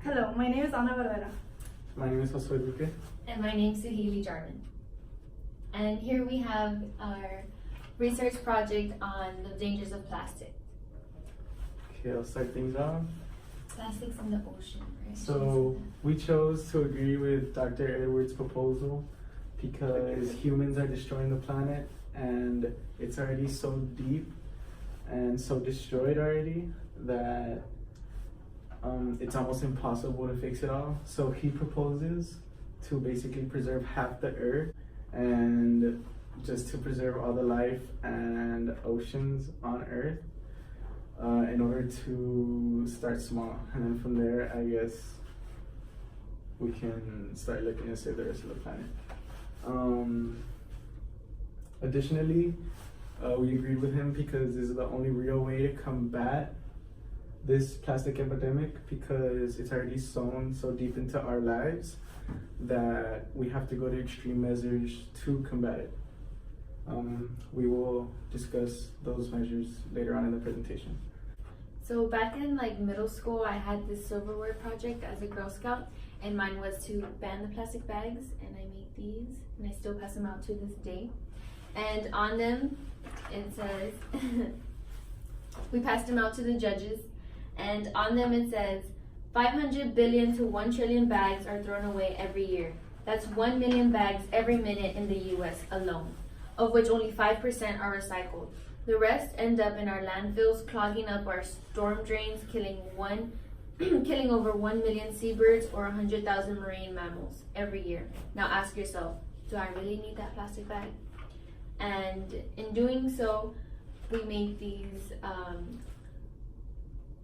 Hello, my name is Ana Barrera. My name is Josue Duque. And my name's Suheili Jarman. And here we have our research project on the dangers of plastic. Okay, I'll start things off. Plastics in the ocean, right? So we chose to agree with Dr. Edwards' proposal because humans are destroying the planet and it's already so deep and so destroyed already that it's almost impossible to fix it all. So he proposes to basically preserve half the earth and just to preserve all the life and oceans on earth in order to start small. And then from there, I guess we can start looking to save the rest of the planet. Additionally, we agreed with him because this is the only real way to combat this plastic epidemic, because it's already sown so deep into our lives that we have to go to extreme measures to combat it. We will discuss those measures later on in the presentation. So back in middle school, I had this silverware project as a Girl Scout, and mine was to ban the plastic bags, and I made these, and I still pass them out to this day. And on them, it says, we passed them out to the judges, and on them it says, 500 billion to 1 trillion bags are thrown away every year. That's 1 million bags every minute in the US alone, of which only 5% are recycled. The rest end up in our landfills, clogging up our storm drains, killing over 1 million seabirds or 100,000 marine mammals every year. Now ask yourself, do I really need that plastic bag? And in doing so, we made these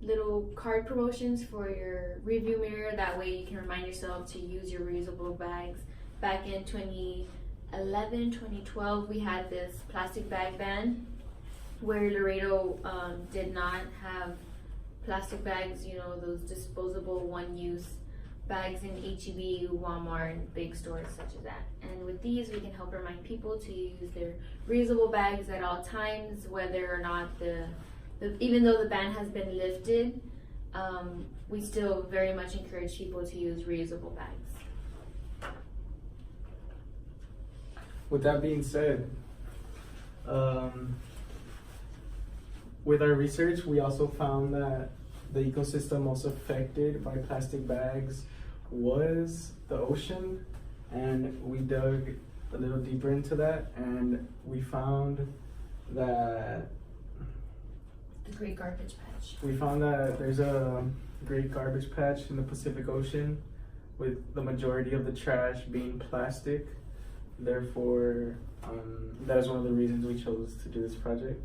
little card promotions for your review mirror. That way you can remind yourself to use your reusable bags. Back in 2011, 2012, we had this plastic bag ban where Laredo did not have plastic bags, those disposable one-use bags in HEB, Walmart, and big stores such as that. And with these, we can help remind people to use their reusable bags at all times, whether or not even though the ban has been lifted, we still very much encourage people to use reusable bags. With that being said, with our research, we also found that the ecosystem most affected by plastic bags was the ocean, and we dug a little deeper into that, and we found that The Great Garbage Patch. There's a great garbage patch in the Pacific Ocean, with the majority of the trash being plastic. Therefore, that is one of the reasons we chose to do this project,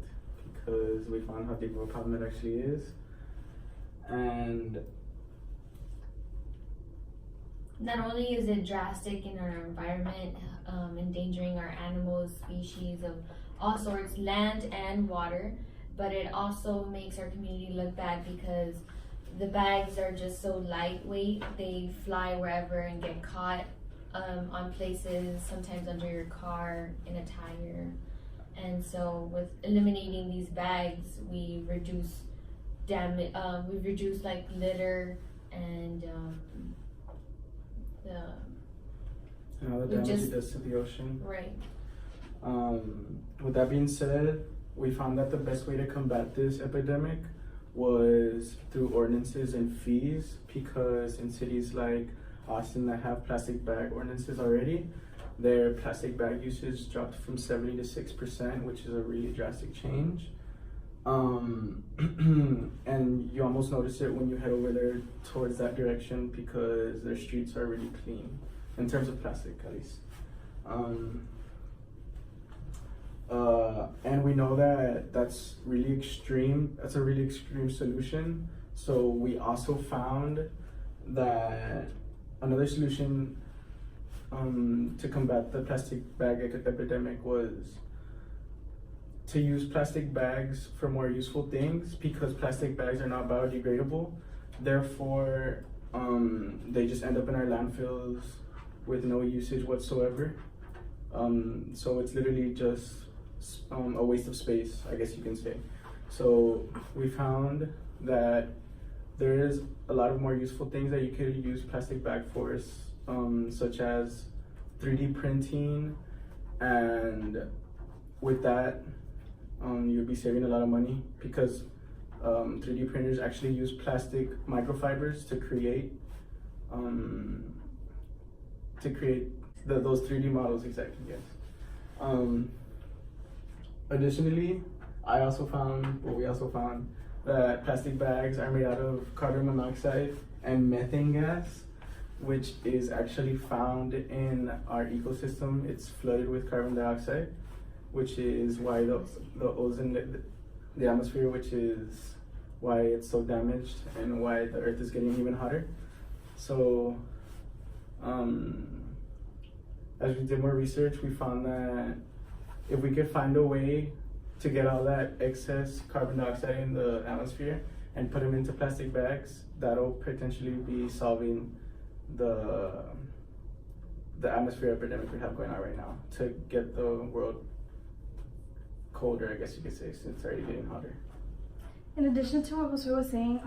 because we found how deep of a problem it actually is. And not only is it drastic in our environment, endangering our animals, species of all sorts, land and water, but it also makes our community look bad because the bags are just so lightweight. They fly wherever and get caught on places, sometimes under your car, in a tire. And so with eliminating these bags, we reduce damage, we reduce litter and all the damage it does to the ocean. Right. With that being said, we found that the best way to combat this epidemic was through ordinances and fees, because in cities like Austin that have plastic bag ordinances already, their plastic bag usage dropped from 70 to 6%, which is a really drastic change. And you almost notice it when you head over there towards that direction, because their streets are really clean, in terms of plastic at least. And we know that that's really extreme. That's a really extreme solution. So we also found that another solution to combat the plastic bag epidemic was to use plastic bags for more useful things, because plastic bags are not biodegradable. Therefore, they just end up in our landfills with no usage whatsoever. So it's literally just a waste of space, I guess you can say. So we found that there is a lot of more useful things that you could use plastic bag for, such as 3D printing, and with that, you'll be saving a lot of money because 3D printers actually use plastic microfibers to create those 3D models. Exactly, yes. Additionally, we also found that plastic bags are made out of carbon monoxide and methane gas, which is actually found in our ecosystem. It's flooded with carbon dioxide, which is why the ozone, the atmosphere, which is why it's so damaged and why the earth is getting even hotter. So, as we did more research, we found that if we could find a way to get all that excess carbon dioxide in the atmosphere and put them into plastic bags, that'll potentially be solving the atmosphere epidemic we have going on right now, to get the world colder, I guess you could say, since it's already getting hotter. In addition to what Jose was saying,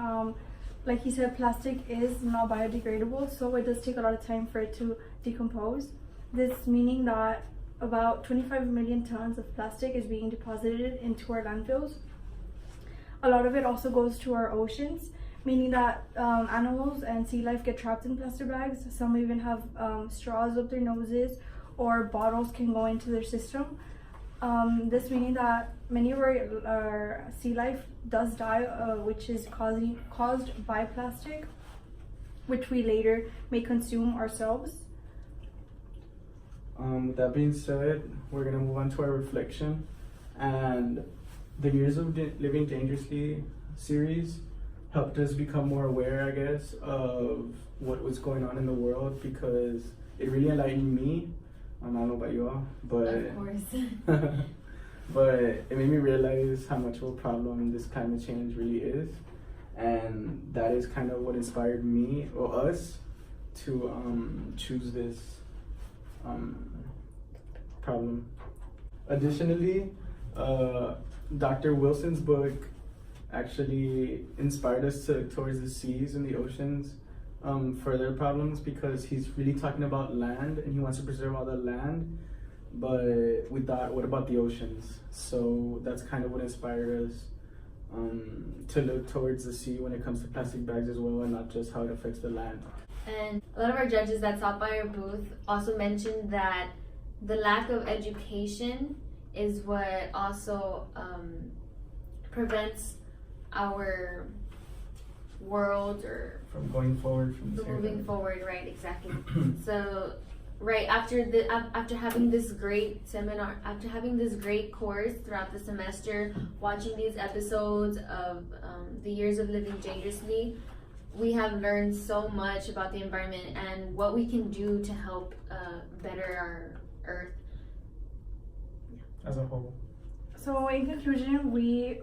like he said, plastic is not biodegradable, so it does take a lot of time for it to decompose. This meaning that about 25 million tons of plastic is being deposited into our landfills. A lot of it also goes to our oceans, meaning that animals and sea life get trapped in plastic bags. Some even have straws up their noses, or bottles can go into their system. This meaning that many of our sea life does die, which is caused by plastic, which we later may consume ourselves. With that being said, we're gonna move on to our reflection, and the Years of Living Dangerously series helped us become more aware, I guess, of what was going on in the world, because it really enlightened me. I don't know about you all, but of course. but it made me realize how much of a problem this climate change really is, and that is kind of what inspired me, or us, to choose this problem. Additionally, Dr. Wilson's book actually inspired us towards the seas and the oceans for their problems, because he's really talking about land and he wants to preserve all the land, but we thought, what about the oceans? So that's kind of what inspired us to look towards the sea when it comes to plastic bags as well, and not just how it affects the land. And a lot of our judges that stopped by our booth also mentioned that the lack of education is what also prevents our world or From going forward from this moving area. forward, right? Exactly. So right after having this great seminar, after having this great course throughout the semester, watching these episodes of the Years of Living Dangerously, we have learned so much about the environment and what we can do to help better our earth As a whole. So in conclusion, we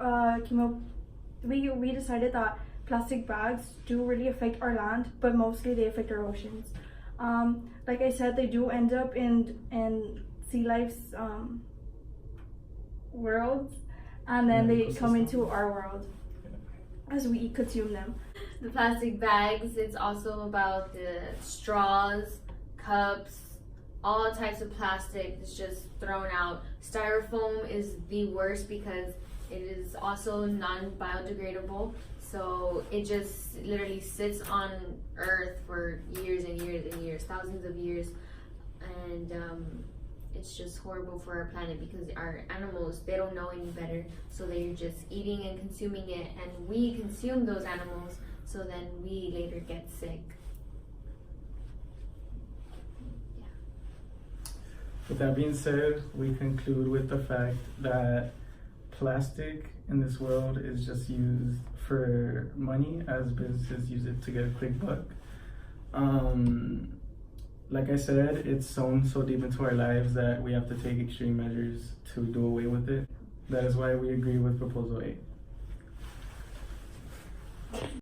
decided that plastic bags do really affect our land, but mostly they affect our oceans. Like I said, they do end up in sea life's worlds, and then they come into our world as we consume them. the plastic bags. It's also about the straws, cups, all types of plastic is just thrown out. Styrofoam is the worst because it is also non-biodegradable. So it just literally sits on Earth for years and years and years, thousands of years. And it's just horrible for our planet because our animals, they don't know any better. So they're just eating and consuming it. And we consume those animals, so then we later get sick. With that being said, we conclude with the fact that plastic in this world is just used for money, as businesses use it to get a quick buck. Like I said, it's sewn so deep into our lives that we have to take extreme measures to do away with it. That is why we agree with Proposal 8.